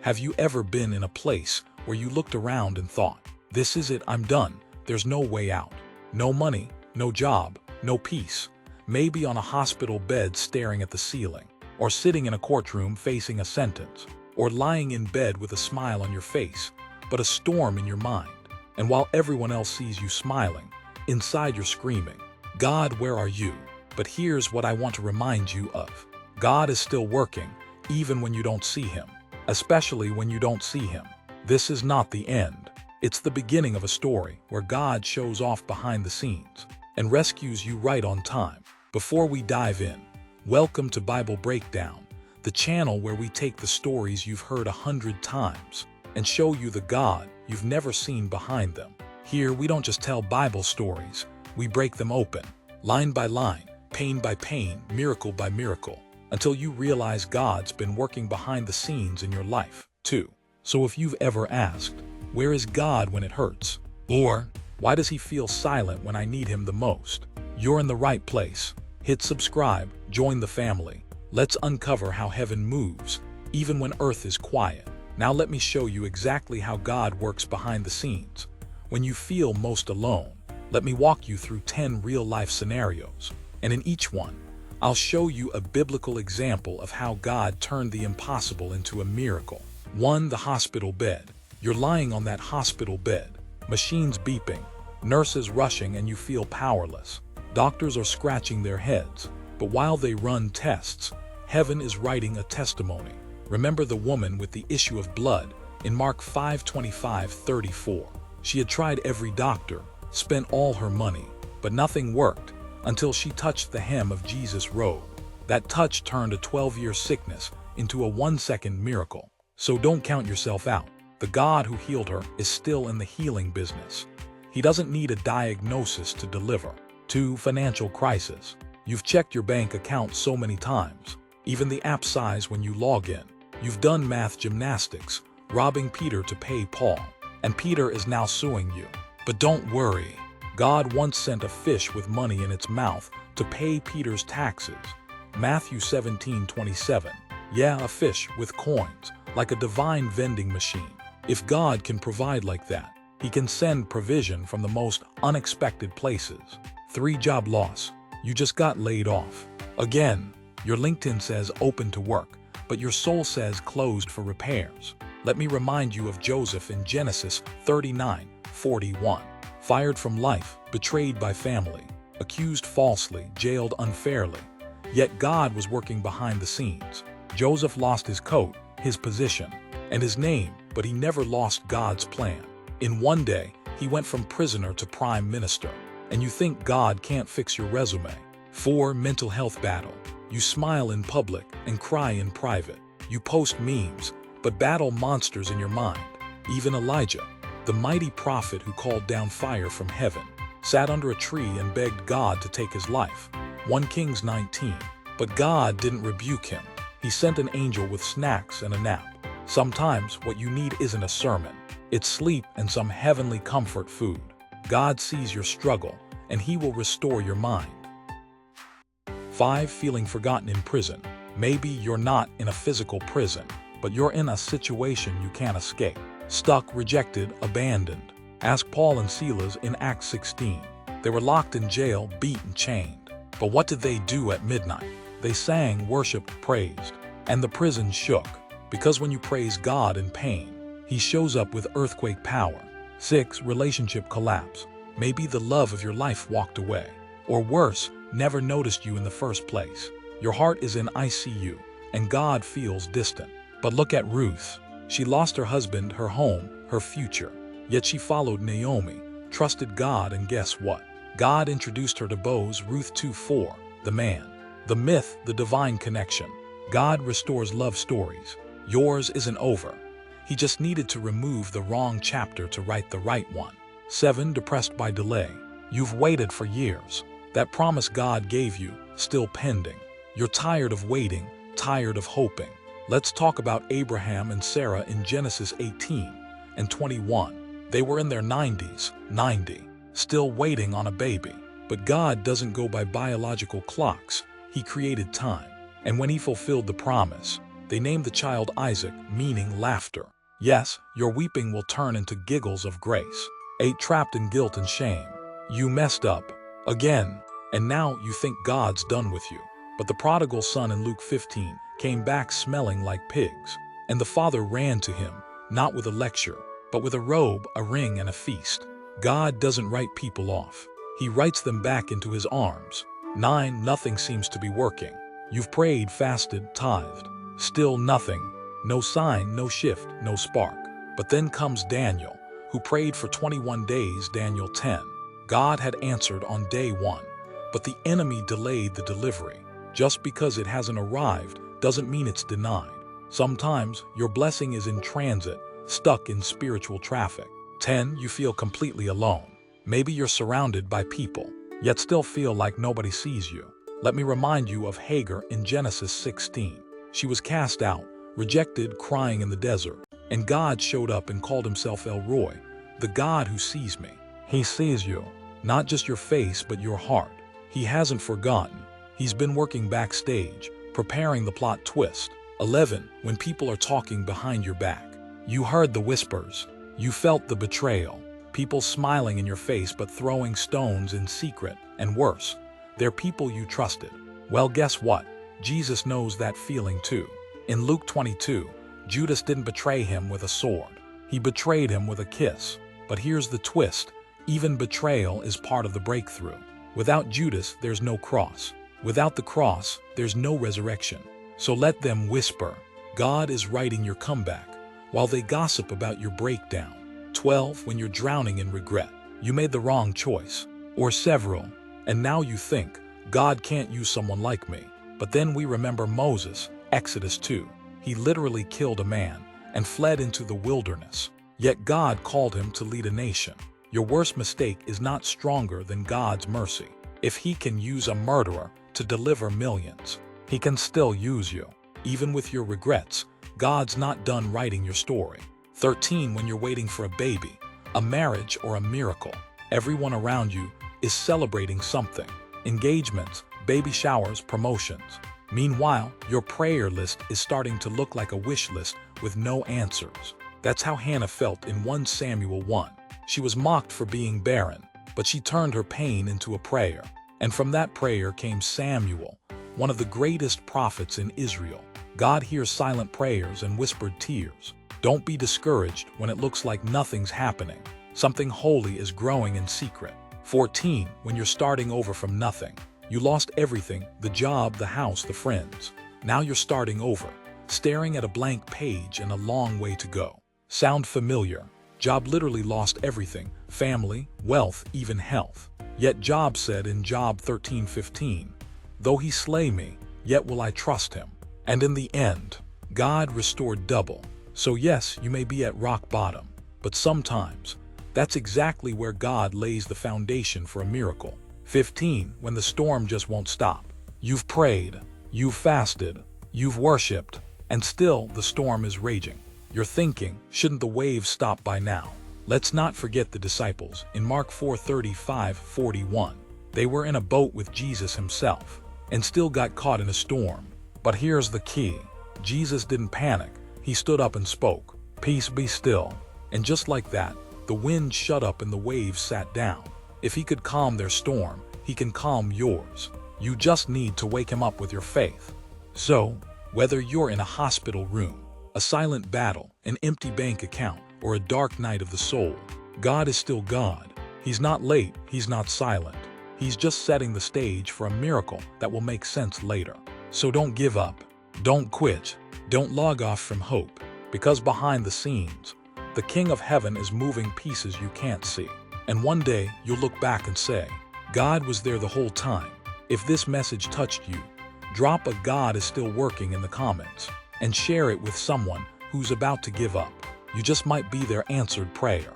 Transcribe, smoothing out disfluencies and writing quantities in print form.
Have you ever been in a place where you looked around and thought, "This is it, I'm done, there's no way out"? No money, no job, no peace. Maybe on a hospital bed staring at the ceiling, or sitting in a courtroom facing a sentence, or lying in bed with a smile on your face, but a storm in your mind. And while everyone else sees you smiling, inside you're screaming, "God, where are you?" But here's what I want to remind you of. God is still working, even when you don't see him. Especially when you don't see him. This is not the end. It's the beginning of a story where God shows off behind the scenes and rescues you right on time. Before we dive in, welcome to Bible Breakdown, the channel where we take the stories you've heard 100 times and show you the God you've never seen behind them. Here, we don't just tell Bible stories, we break them open, line by line, pain by pain, miracle by miracle, until you realize God's been working behind the scenes in your life, too. So if you've ever asked, "Where is God when it hurts?" Or, "Why does he feel silent when I need him the most?" You're in the right place. Hit subscribe, join the family. Let's uncover how heaven moves, even when earth is quiet. Now let me show you exactly how God works behind the scenes. When you feel most alone, let me walk you through 10 real-life scenarios. And in each one, I'll show you a biblical example of how God turned the impossible into a miracle. 1. The hospital bed. You're lying on that hospital bed, machines beeping, nurses rushing, and you feel powerless. Doctors are scratching their heads, but while they run tests, heaven is writing a testimony. Remember the woman with the issue of blood in Mark 5:25-34. She had tried every doctor, spent all her money, but nothing worked until she touched the hem of Jesus' robe. That touch turned a 12-year sickness into a 1-second miracle. So don't count yourself out. The God who healed her is still in the healing business. He doesn't need a diagnosis to deliver. 2. Financial crisis. You've checked your bank account so many times, even the app size when you log in. You've done math gymnastics, robbing Peter to pay Paul, and Peter is now suing you. But don't worry. God once sent a fish with money in its mouth to pay Peter's taxes. Matthew 17:27. Yeah, a fish with coins, like a divine vending machine. If God can provide like that, he can send provision from the most unexpected places. 3. Job loss. You just got laid off. Again, your LinkedIn says open to work, but your soul says closed for repairs. Let me remind you of Joseph in Genesis 39:41. Fired from life, betrayed by family, accused falsely, jailed unfairly. Yet God was working behind the scenes. Joseph lost his coat, his position, and his name, but he never lost God's plan. In one day, he went from prisoner to prime minister. And you think God can't fix your resume. 4. Mental health battle. You smile in public and cry in private. You post memes, but battle monsters in your mind. Even Elijah, the mighty prophet who called down fire from heaven, sat under a tree and begged God to take his life. 1 Kings 19. But God didn't rebuke him. He sent an angel with snacks and a nap. Sometimes what you need isn't a sermon. It's sleep and some heavenly comfort food. God sees your struggle, and he will restore your mind. 5. Feeling forgotten in prison. Maybe you're not in a physical prison, but you're in a situation you can't escape. Stuck, rejected, abandoned. Ask Paul and Silas in Acts 16. They were locked in jail, beaten, chained. But what did they do at midnight? They sang, worshiped, praised, and the prison shook. Because when you praise God in pain, he shows up with earthquake power. 6. Relationship collapse. Maybe the love of your life walked away. Or worse, never noticed you in the first place. Your heart is in ICU, and God feels distant. But look at Ruth. She lost her husband, her home, her future. Yet she followed Naomi, trusted God, and guess what? God introduced her to Boaz. Ruth 2:4. The man, the myth, the divine connection. God restores love stories. Yours isn't over. He just needed to remove the wrong chapter to write the right one. 7. Depressed by delay. You've waited for years. That promise God gave you, still pending. You're tired of waiting, tired of hoping. Let's talk about Abraham and Sarah in Genesis 18:21. They were in their 90s, still waiting on a baby. But God doesn't go by biological clocks. He created time. And when he fulfilled the promise, They named the child Isaac, meaning laughter. Yes, your weeping will turn into giggles of grace. 8. Trapped in guilt and shame. You messed up again, and now you think God's done with you. But the prodigal son in Luke 15 came back smelling like pigs, and the father ran to him, not with a lecture, but with a robe, a ring, and a feast. God doesn't write people off. He writes them back into his arms. 9. Nothing seems to be working. You've prayed, fasted, tithed. Still nothing. No sign, no shift, no spark. But then comes Daniel, who prayed for 21 days, Daniel 10. God had answered on day 1, but the enemy delayed the delivery. Just because it hasn't arrived doesn't mean it's denied. Sometimes your blessing is in transit, stuck in spiritual traffic. 10. You feel completely alone. Maybe you're surrounded by people, yet still feel like nobody sees you. Let me remind you of Hagar in Genesis 16. She was cast out, rejected, crying in the desert, and God showed up and called himself El Roi, the God who sees me. He sees you, not just your face, but your heart. He hasn't forgotten. He's been working backstage, preparing the plot twist. 11. When people are talking behind your back. You heard the whispers. You felt the betrayal. People smiling in your face but throwing stones in secret, and worse, they're people you trusted. Well, guess what? Jesus knows that feeling too. In Luke 22, Judas didn't betray him with a sword. He betrayed him with a kiss. But here's the twist. Even betrayal is part of the breakthrough. Without Judas, there's no cross. Without the cross, there's no resurrection. So let them whisper. God is writing your comeback, while they gossip about your breakdown. 12. When you're drowning in regret. You made the wrong choice, or several, and now you think, God can't use someone like me. But then we remember Moses, Exodus 2. He literally killed a man and fled into the wilderness. Yet God called him to lead a nation. Your worst mistake is not stronger than God's mercy. If he can use a murderer to deliver millions, he can still use you. Even with your regrets, God's not done writing your story. 13. When you're waiting for a baby, a marriage, or a miracle, everyone around you is celebrating something. Engagements, baby showers, promotions. Meanwhile, your prayer list is starting to look like a wish list with no answers. That's how Hannah felt in 1 Samuel 1. She was mocked for being barren, but she turned her pain into a prayer. And from that prayer came Samuel, one of the greatest prophets in Israel. God hears silent prayers and whispered tears. Don't be discouraged when it looks like nothing's happening. Something holy is growing in secret. 14. When you're starting over from nothing. You lost everything, the job, the house, the friends. Now you're starting over, staring at a blank page and a long way to go. Sound familiar? Job literally lost everything, family, wealth, even health. Yet Job said in Job 13:15, though he slay me, yet will I trust him. And in the end, God restored double. So yes, you may be at rock bottom, but sometimes that's exactly where God lays the foundation for a miracle. 15. When the storm just won't stop. You've prayed, you've fasted, you've worshipped, and still the storm is raging. You're thinking, shouldn't the waves stop by now? Let's not forget the disciples in Mark 4:35-41. They were in a boat with Jesus himself and still got caught in a storm. But here's the key. Jesus didn't panic. He stood up and spoke, "Peace, be still." And just like that, the wind shut up and the waves sat down. If he could calm their storm, he can calm yours. You just need to wake him up with your faith. So, whether you're in a hospital room, a silent battle, an empty bank account, or a dark night of the soul, God is still God. He's not late, he's not silent. He's just setting the stage for a miracle that will make sense later. So don't give up, don't quit, don't log off from hope, because behind the scenes, the King of Heaven is moving pieces you can't see. And one day, you'll look back and say, God was there the whole time. If this message touched you, drop a "God is still working" in the comments and share it with someone who's about to give up. You just might be their answered prayer.